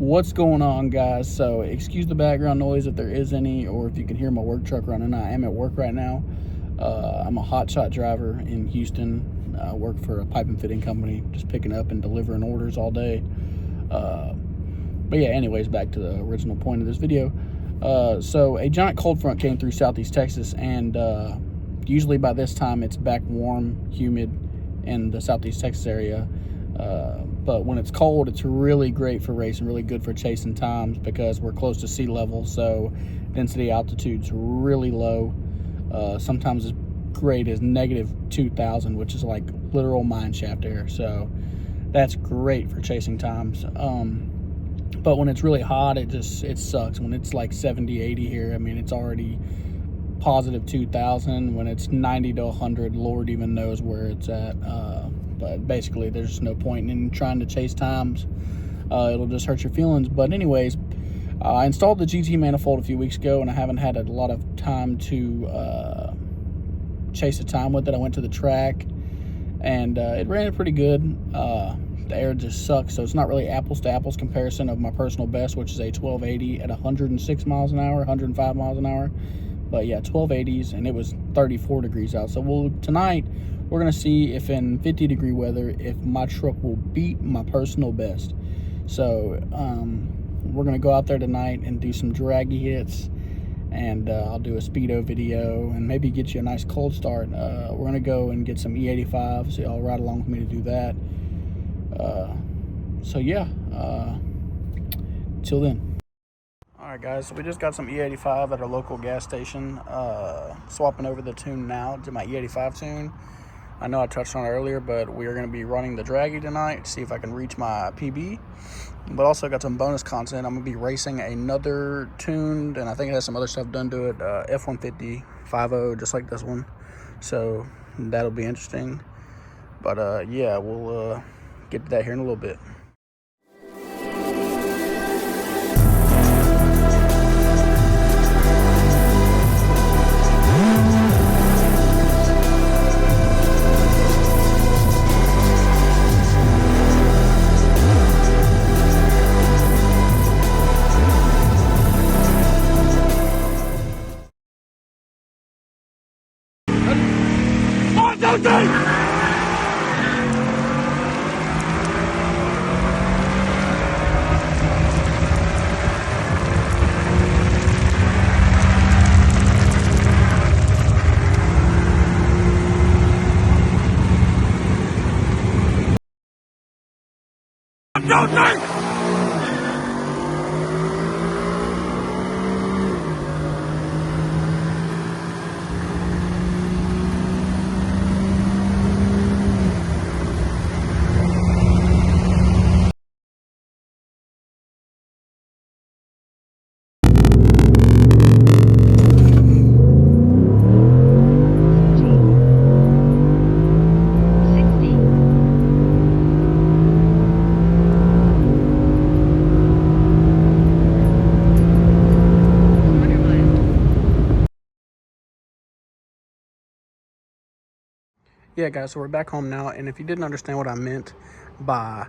What's going on, guys? So excuse the background noise if there is any, or if you can hear my work truck running. I am at work right now. I'm a hotshot driver in Houston. I work for a pipe and fitting company, just picking up and delivering orders all day. But yeah, anyways, back to the original point of this video. So a giant cold front came through southeast Texas, and usually by this time it's back warm, humid in the southeast Texas area. But when it's cold, it's really great for racing, really good for chasing times because we're close to sea level, so density altitude's really low. Sometimes as great as -2,000, which is like literal mine shaft air, so that's great for chasing times. But when it's really hot, it sucks. When it's like 70, 80 here, I mean, it's already positive 2,000. When it's 90 to 100, Lord even knows where it's at. But basically, there's just no point in trying to chase times. It'll just hurt your feelings. But anyways, I installed the GT manifold a few weeks ago, and I haven't had a lot of time to chase a time with it. I went to the track, and it ran it pretty good. The air just sucks, so it's not really apples to apples comparison of my personal best, which is a 1280 at 106 miles an hour, 105 miles an hour. But yeah, 1280s, and it was 34 degrees out. So tonight we're gonna see if in 50-degree weather, if my truck will beat my personal best. So we're gonna go out there tonight and do some draggy hits, and I'll do a speedo video and maybe get you a nice cold start. We're gonna go and get some E85, so y'all ride along with me to do that. So yeah, till then. Alright guys, so we just got some E85 at our local gas station. Swapping over the tune now to my E85 tune. I know I touched on it earlier, but we are going to be running the draggy tonight to see if I can reach my PB. But also got some bonus content. I'm going to be racing another tuned, and I think it has some other stuff done to it, f150 50, just like this one. So that'll be interesting. But yeah, we'll get to that here in a little bit. Yeah guys, so we're back home now, and if you didn't understand what I meant by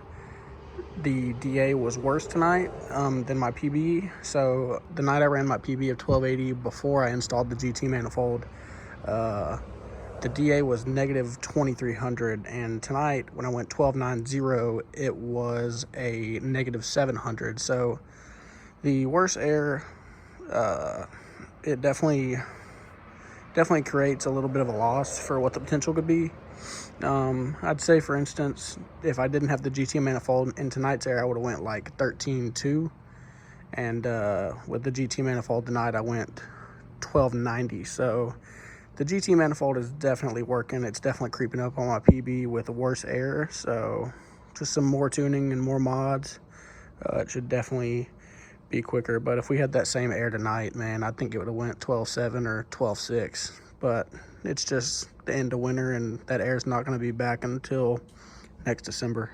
the DA was worse tonight than my PB, so the night I ran my PB of 1280 before I installed the GT manifold, the DA was -2300, and tonight when I went 1290, it was a -700. So the worse air, it definitely creates a little bit of a loss for what the potential could be. I'd say, for instance, if I didn't have the GT manifold in tonight's air, I would have went like 13.2, and with the GT manifold tonight, I went 1290. So the GT manifold is definitely working. It's definitely creeping up on my PB with worse air. So just some more tuning and more mods, it should definitely be quicker. But if we had that same air tonight, man, I think it would have went 12.7 or 12.6. But it's just the end of winter, and that air is not going to be back until next December.